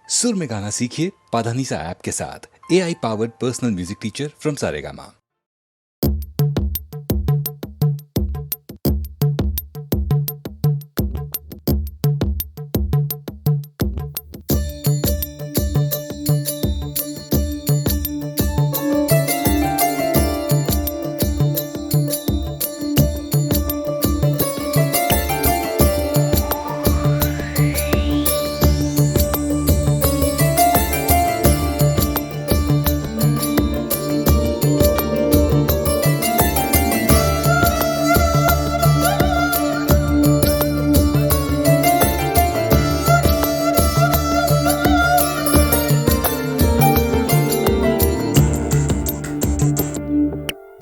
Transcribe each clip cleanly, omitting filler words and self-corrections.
सुर में गाना सीखिए पाधानीसा ऐप के साथ। AI powered personal music teacher from Saregama.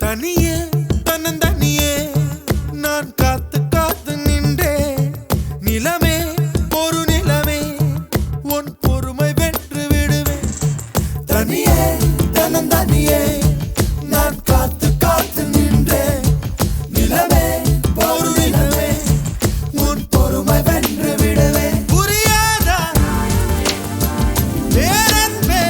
தனியே தன்னந்தனியே நான் காத்து காத்து நின்றே நிலமே ஒரு நிலமே உன் பொறுமை வென்று விடுவேன். தனியே தன்னந்தனியே நான் காத்து காத்து நின்றே நிலமே ஒரு நிலமே உன் பொறுமை வென்று விடுவேன். புரியாதா பேரன்பே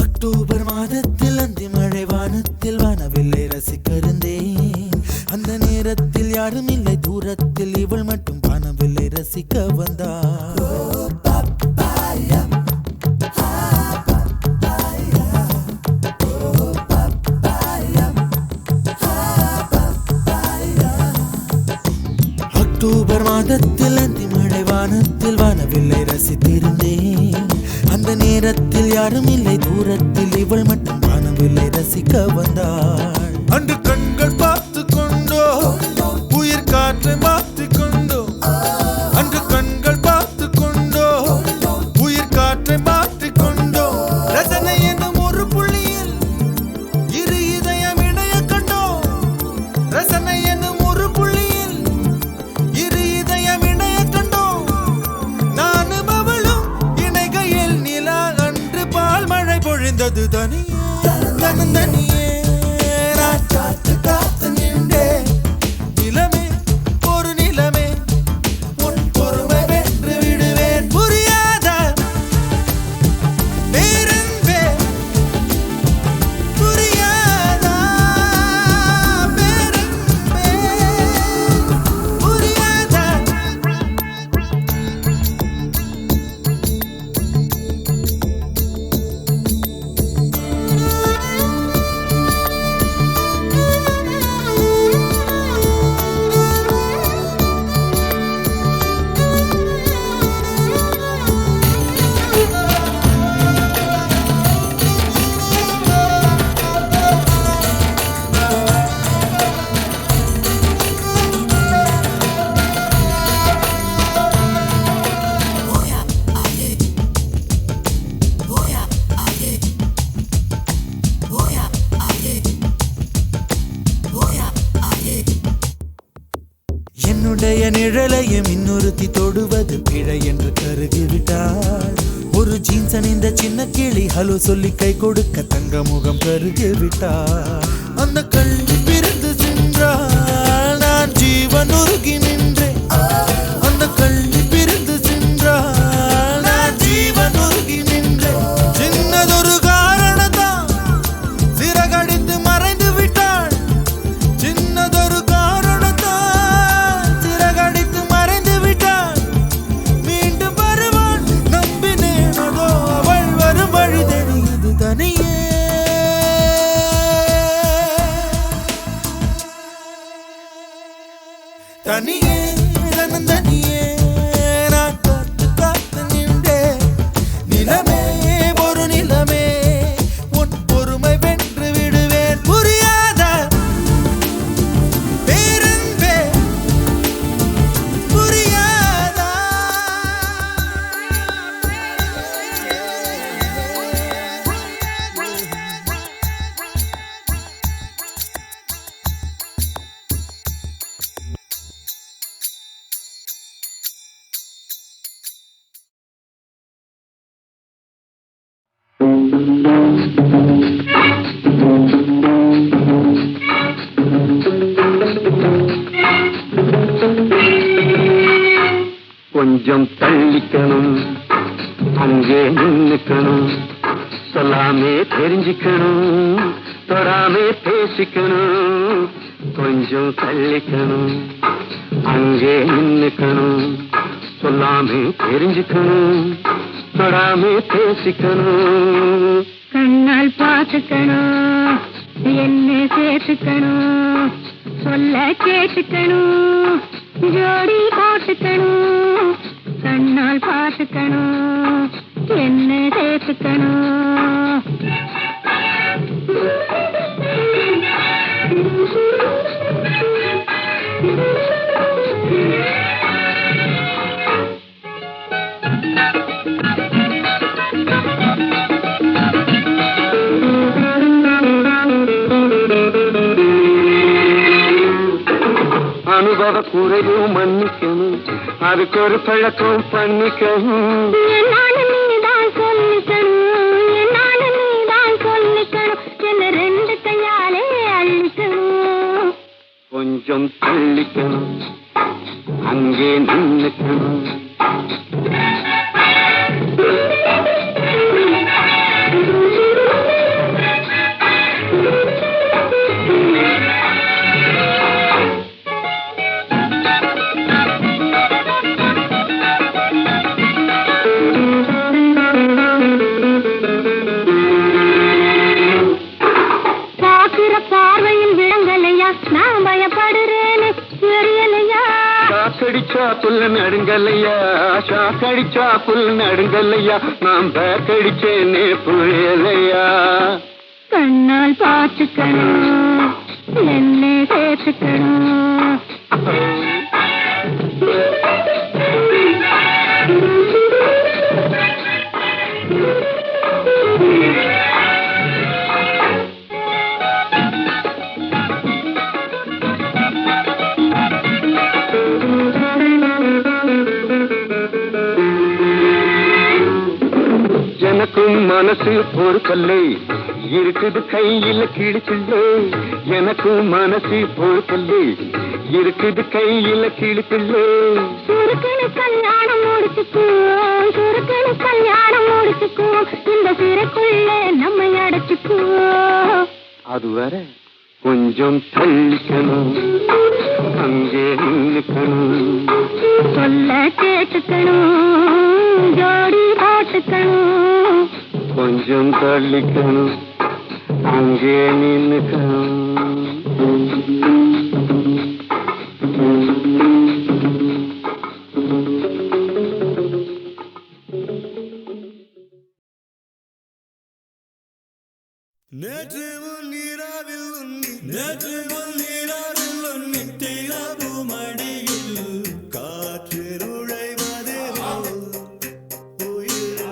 அக்டோபர் மாதத்தில் அந்தி மழை வானத்தில் வானவில்லை ரசிக்கிறந்தேன். அந்த நேரத்தில் யாரும் இல்லை தூரத்தில் இவள் மட்டும் வானவில்லை ரசிக்க வந்தாள். அக்டோபர் மாதத்தில் அந்தி மழை வானத்தில் வானவில்லை ரசித்திருந்தேன். அந்த நேரத்தில் யாரும் இல்லை தூரத்தில் இவள் மட்டும் வானவில்லை ரசிக்க வந்தாள். அன்று கண்கள் பார்த்து கொண்டோ உயிர் காற்றை மாற்றிக் கொண்டோ. அன்று கண்கள் பார்த்து கொண்டோ உயிர் காற்றை மாற்றிக் கொண்டோ. ரசனை என்னும் ஒரு புள்ளியில் இரு இதயம் இணைய கண்டோ. ரசனை என்னும் ஒரு புள்ளியில் இரு இதயம் இணைய கண்டோ. நானும் அவளும் இணைகையில் நிலா அன்று பால் மழை பொழிந்தது. தனியே தனியே நான் காத்து காத்து நின்றே நிலமே ஒரு நிலமே உன் பொறுமை வென்று விடுவேன். புரியாதா பேரன்பே புரியாதா பேரன்பே புரியாதா. என்னுடைய நிழலையும் இன்னொருத்தி தொடுவது பிழை என்று கருகிவிட்டாள். ஒரு ஜீன்ஸ் அணிந்த சின்ன கிளி ஹலோ சொல்லி கை கொடுக்க தங்க முகம் கருகிவிட்டாள். அந்த கல்வி பிரிந்து சென்றாள் நான் ஜீவன் உருகி நின்றேன். அந்த கல்வி பிரிந்து சென்றாள் நான் ஜீவன் உருகி நின்றேன். சின்னதொரு காரணத்தான் சிறகடித்து மறைந்து விட்டாள். சின்னதொரு காரணத்தான் சிறகடித்து மறைந்து விட்டாள். மீண்டும் வருவாள் நம்பினேன் அதோ அவள் வரும் வழி தெரியுது. தனியே தனியே தனியே கொஞ்சம் தள்ளிக்கணும், அங்கே நின்னுக்கணும், சொல்லாமே தெரிஞ்சுக்கணும், தொடாமே பேசிக்கணும். கொஞ்சம் தள்ளிக்கணும், அங்கே நின்னுக்கணும், சொல்லாமே தெரிஞ்சுக்கணும், தொடாமே பேசிக்கணும். கண்ணால் பார்த்துக்கணும், என்ன சேர்த்துக்கணும், சொல்ல கேட்டுக்கணும், ஜோடி போட்டுக்கணும். கண்ணால் பார்த்துக்கணும், என்ன சேர்த்துக்கணும். அனுபவ குறையும் மன்னிக்கணும், அதுக்கு ஒரு பழக்கம் பண்ணிக்கணும். என்னாலும் நீதான் சொல்லிக்கணும், என்னாலும் நீதான் சொல்லிக்கணும், என்ன ரெண்டு கையாலே அள்ளிக்கணும். கொஞ்சம் தள்ளிக்கணும், அங்கே நின்னுக்கணும். ஷாக்கடிச்சா புல் நடுங்கல்லையா, ஷாக்கடிச்சா புல் நடுங்கல்லையா, நாம் பேக்கடிச்சேனே புரியலையா. கண்ணால் பார்த்துக்கணும், என்ன சேர்த்துக்கணும். எனக்கும் மனசு பொறுக்கல்லை, இருக்குது கையில கிழிப்பில்லை. எனக்கும் மனசு பொறுக்கல்லை, இருக்குது கையில கிழிப்பில்லை. சுருக்கனு கல்யாணம் முடிச்சுக்குவோம், சுருக்கனு கல்யாணம் முடிச்சுக்குவோம், இந்த சிறைக்குள்ளே நம்மை அடைச்சுக்குவோம். அது வர கொஞ்சம் தள்ளிக்கணும், அங்கே நின்னுக்கணும், சொல்ல கேட்டுக்கணும், ஜோடி போட்டுக்கணும். கொஞ்சம் தள்ளிக்கணும், அங்கே நின்னுக்கணும். நேற்று நீராவில் நேற்று நீராவில் நித்திரபு மடியில் காற்று நுழைவதே உயிர்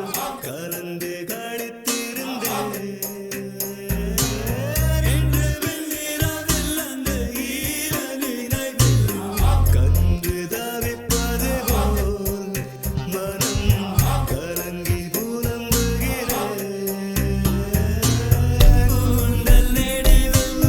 கலந்து கழித்திருந்தேன். என்று வெண்ணீராவில் அந்த ஈர நினைவில் கன்று தவிப்பது போல் மனம் கலங்கி புலம்புகிறேன். கூந்தல் நெடிவில்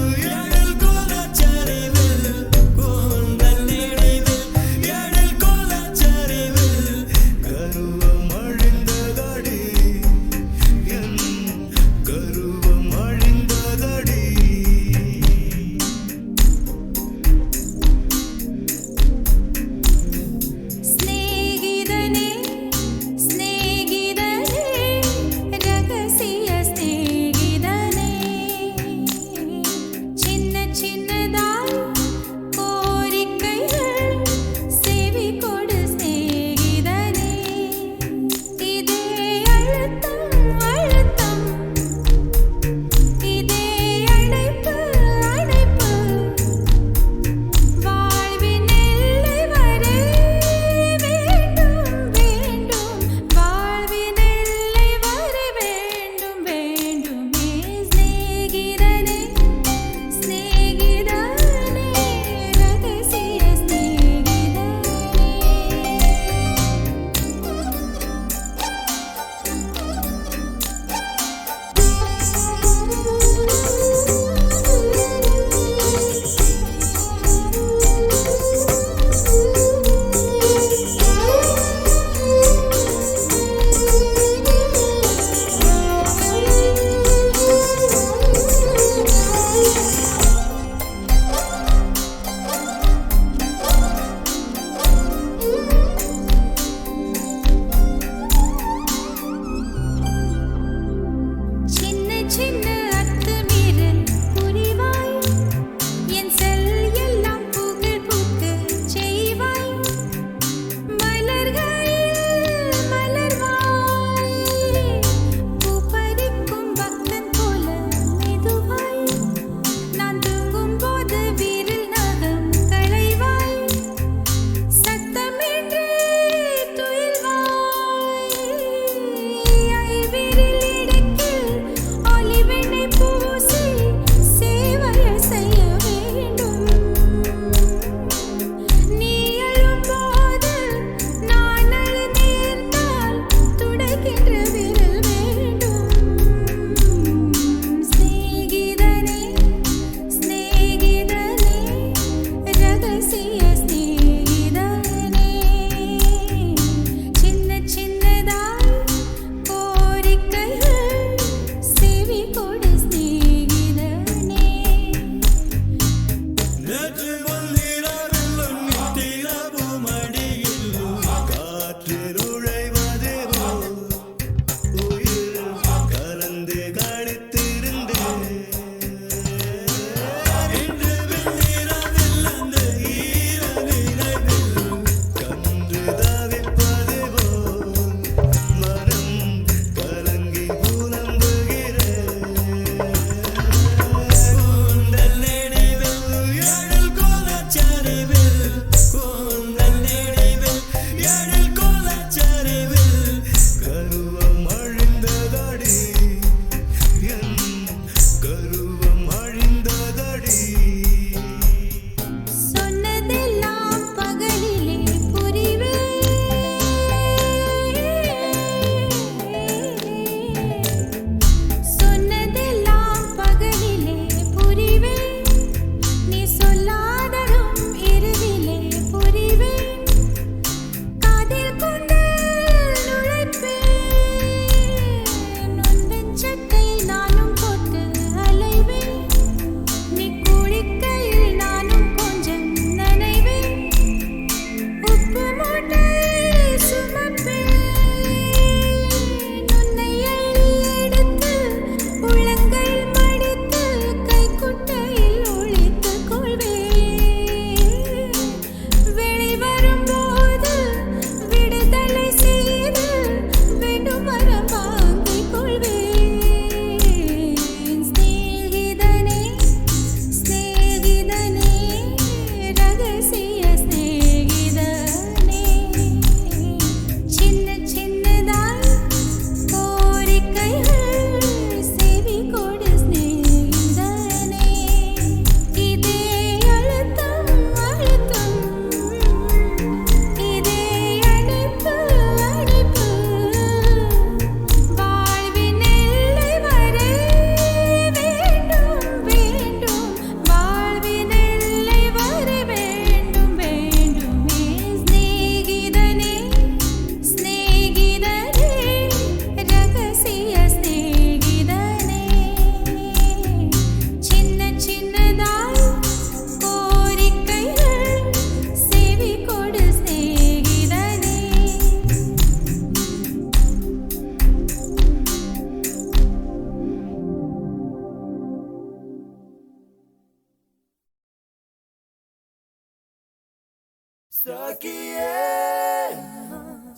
സഖിയേ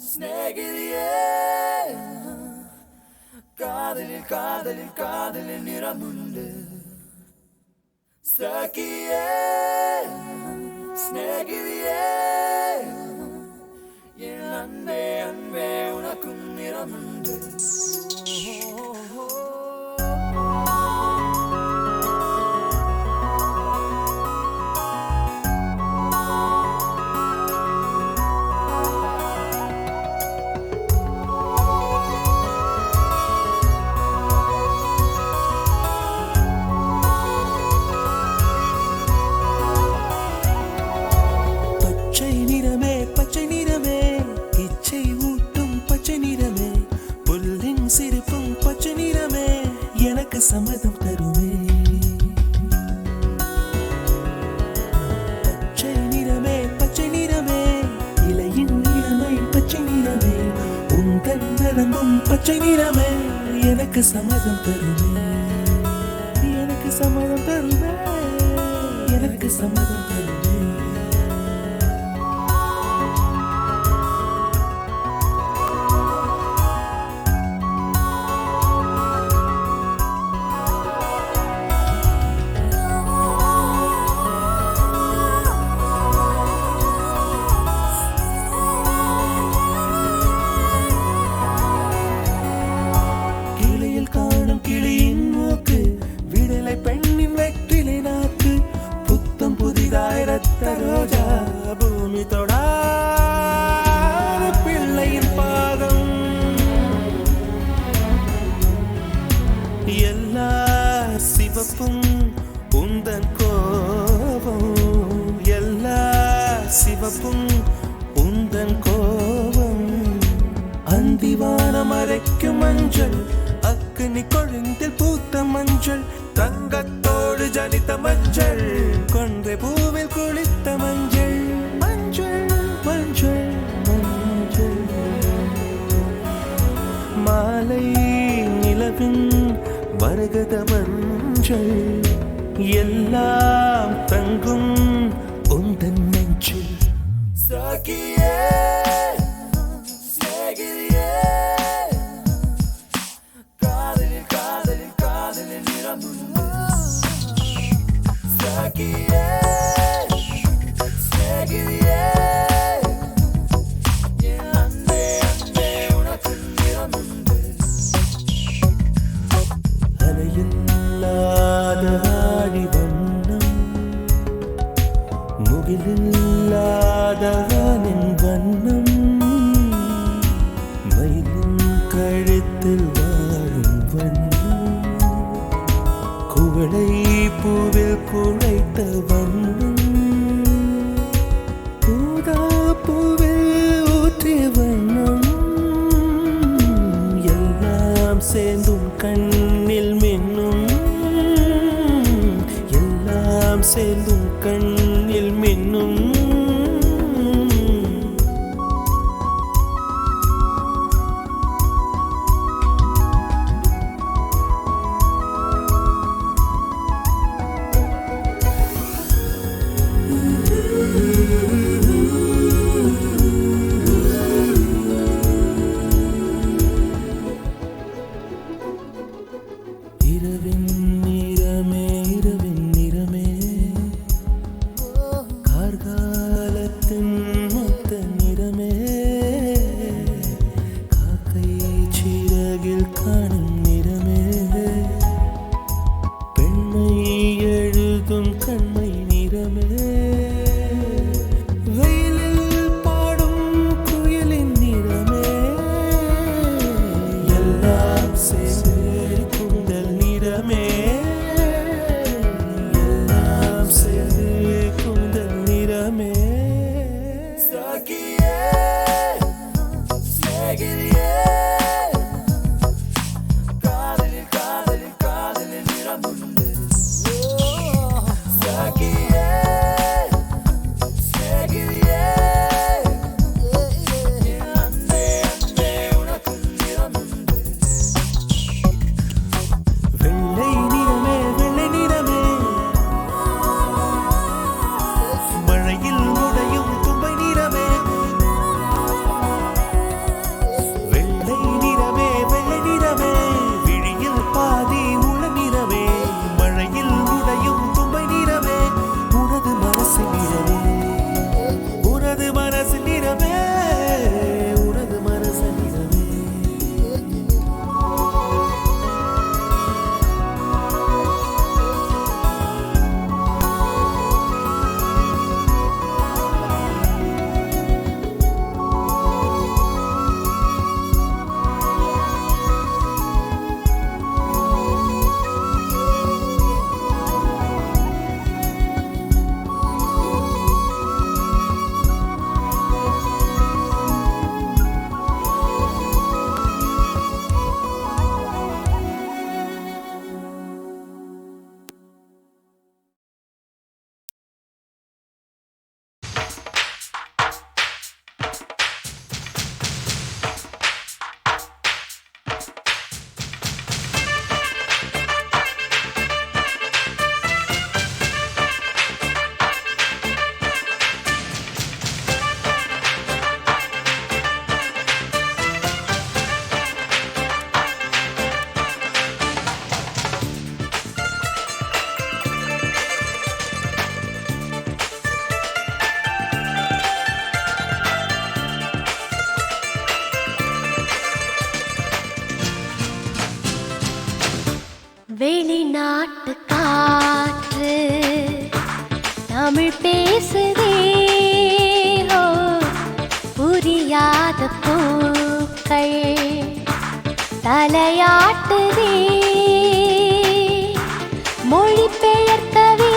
സ്നേഹിതയേ കാതലിൽ കാതലിൽ കാതലിൽ നിറമുണ്ട് സഖിയേ സ്നേഹിതയേ എൻ അൻപേ അൻപേ ഉനക്കും നിറമുണ്ട് சம்மதம் தருவே பச்சை நிறமே இலையின் நிறமை பச்சை நிறமே உந்தன் நரம்பும் பச்சை நிறமே எனக்கு சம்மதம் தருவே எனக்கு சம்மதம் தருவே எனக்கு சம்மதம் தருவே ரோஜா பூமி தொடாத பிள்ளையின் பாதம் எல்லா சிவப்பும் உந்தன் கோபம் எல்லா சிவப்பும் உந்தன் கோபம் அந்திவானம் அரைக்கும் மஞ்சள் அக்னி கொழுந்தில் பூத்த மஞ்சள் தங்கத்தோடு ஜனித்த மஞ்சள் கொன்றை பூவில் குளித்த மஞ்சள் மஞ்சள் மஞ்சள் மஞ்சள் மாலை நிலவின் மரகத மஞ்சள் எல்லாம் தங்கும் உந்தன் நெஞ்சில் சகியே ஸ்நேகிதியே காதலில் காதலில் காதலில் நிறமுண்டு சகியே ஸ்நேகிதியே என் அன்பே அன்பே உனக்கு நிறமுண்டு அலையில்லாத ஆடி வண்ணம் முகிலில்லாத வானின் வண்ணம் மயிலின் கழுத்தில் வாழும் வண்ணம் குவளை பூவில் குழைத்த வண்ணம் ஊதா பூவில் ஊற்றிய வண்ணம் எல்லாம் சேர்ந்தும் கண்ணில் மின்னும் எல்லாம் சேர்ந்தும் கண்ணில் மின்னும் இரவின் நிறமே கார்காலத்தின் மொத்த நிறமே காக்கை சிறகில் காணும் நிறமே பெண்மை எழுதும் கண்மை நிறமே வெயிலில் பாடும் குயிலின் நிறமே எல்லாம் சேர்ந்து கூந்தல் நிறமே எல்லாம் சேர்ந்து கூந்தல் நிறமே சகியே ஸ்நேகிதியே காதலில் காதலில் காதலில் நிறமுண்டு சகியே ஸ்நேகிதியே என் அன்பே அன்பே உனக்கு நிறமுண்டு வெளிநாட்டு காற்று தமிழ் பேசுதே, ஓ, புரியாத பூக்கள் தலையாட்டுதே, மொழி பெயர்க்கவே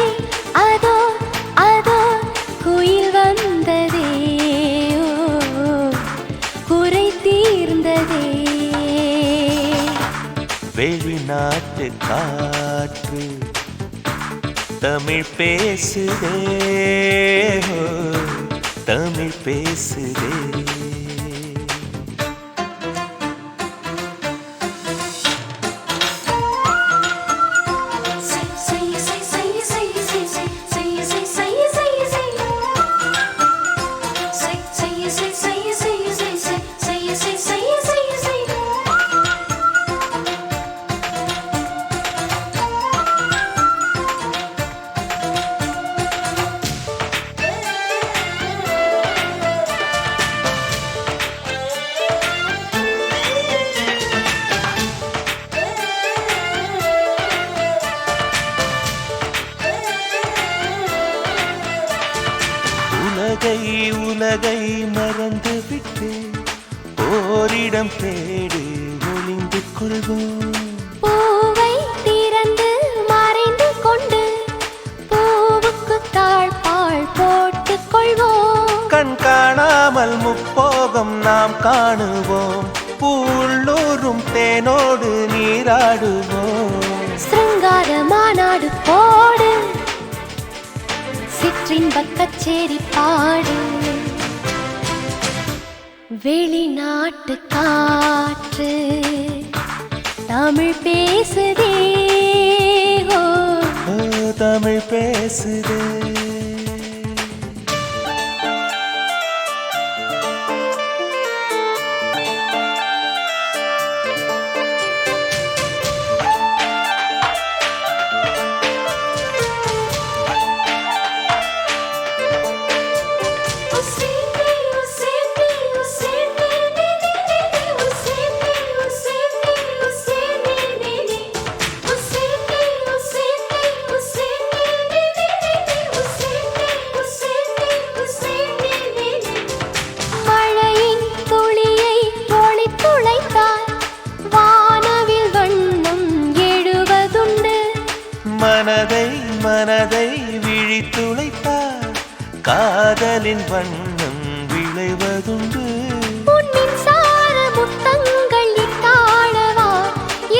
அதோ அதோ குயில் வந்ததே, ஓ, குறை தீர்ந்ததே. வெளிநாட்டு காற்று தமிழ் பேசுதே, ஓ, தமிழ் பேசுதே. உலகை மறந்து விட்டு ஓரிடம் தேடி ஒளிந்து கொள்வோம். பூவை திறந்து மறைந்து கொண்டு பூவுக்கு தாழ்பாள் போட்டுக் கொள்வோம். கண் காணாமல் முப்போகம் நாம் காணுவோம், உள்ளூரும் தேனோடு நீராடுவோம். சிருங்கார மாநாடு போடு, சிற்றின்பக் கச்சேரி பாடு. வெளிநாட்டு காற்று தமிழ் பேசுதே, ஓ, தமிழ் பேசுதே. மனதை விழித்துளைத்தார் காதலின் வண்ணம் விளைவதுண்டு. மின்சார முத்தங்கள் இட்டாடவா,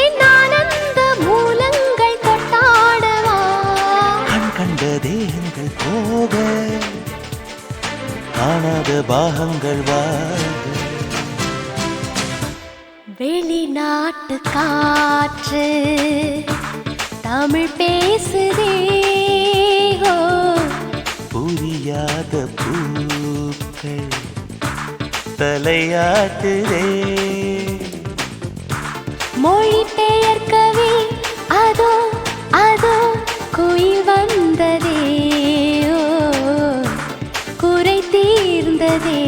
என் ஆனந்த மூலங்கள் கொட்டாடவா. கண் கண்ட தேகங்கள் போக காணாத பாகங்கள் வாக. வெளிநாட்டு காற்று தமிழ் பேசுதே, ஓ, புரியாத பூக்கள் தலையாட்டுதே, மொழி பெயர்க்கவே அதோ அதோ குயில் வந்ததே, ஓ, குறை தீர்ந்ததே.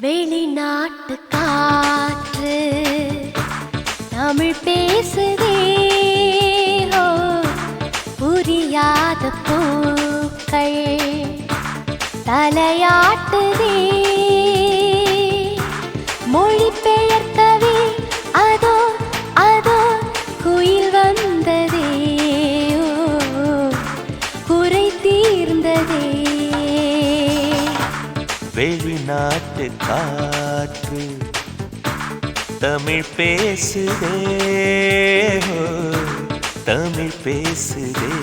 வெளிநாட்டு காற்று தமிழ் பேசுதே, ஓ, புரியாத பூக்கள் தலையாட்டுதே, மொழி பெயர்க்கவே அதோ அதோ குயில் வந்ததே, ஓ, வெளிநாட்டு காற்று தமிழ் பேசுதே, ஓ, தமிழ் பேசுதே.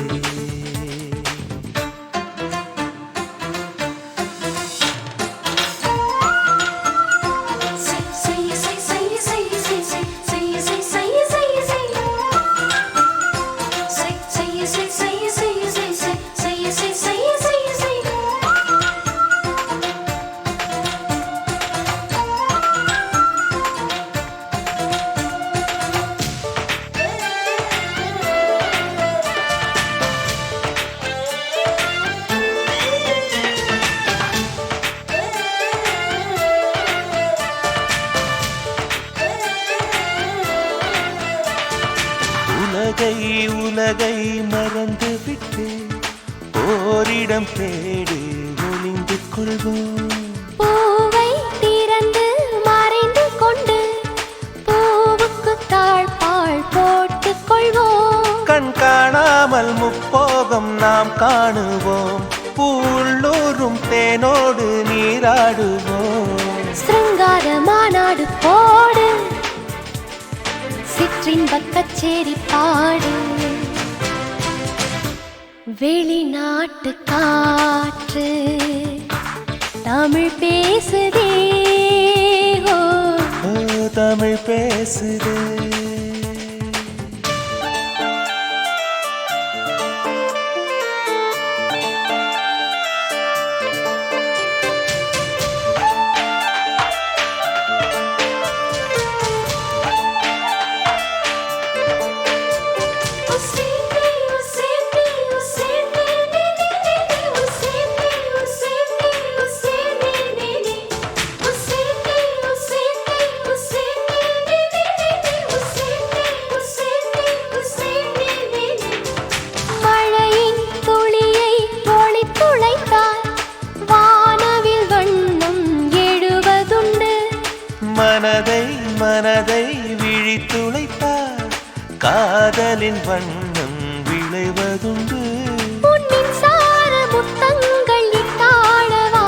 உலகை உலகை மறந்து விட்டு ஓரிடம் தேடி ஒளிந்து கொள்வோம். பூவை திறந்து மறைந்து கொண்டு பூவுக்கு தாழ்பாள் போட்டுக் கொள்வோம். கண் காணாமல் முப்போகம் நாம் காணுவோம். பூள்ளூரும் தேனோடு நீராடுவோம். சிருங்கார மாநாடு போடு, சிற்றின்பக் கச்சேரி பாடு. வெளிநாட்டு காற்று தமிழ் பேசுதே, ஓ, ஓ, தமிழ் பேசுதே. மழையின் துளியை ஒளித் துளைத்தால் வானவில் வண்ணம் எழுவதுண்டு. மனதை மனதை விழித்துளைத்தார் காதலின் வண்ணம் விளைவதுண்டு. உன்னின் சார முத்தங்கள் இட்டாடவா,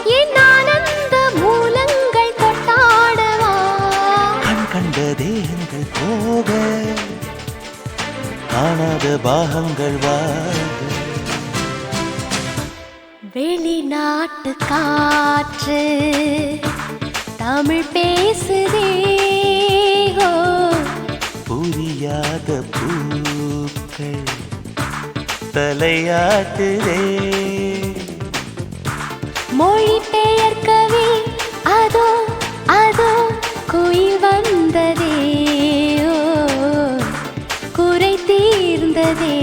என் ஆனந்த மூலங்கள் கொட்டாடவா. கண் கண்ட தேகங்கள் போக காணாத பாகங்கள் வாக. வெளிநாட்டு காற்று தமிழ் பேசுதே, ஓ, புரியாத பூக்கள் தலையாட்டுதே. மொழி பெயர்க்கவே அதோ அதோ குயில் வந்ததே, ஓ, குறை தீர்ந்ததே.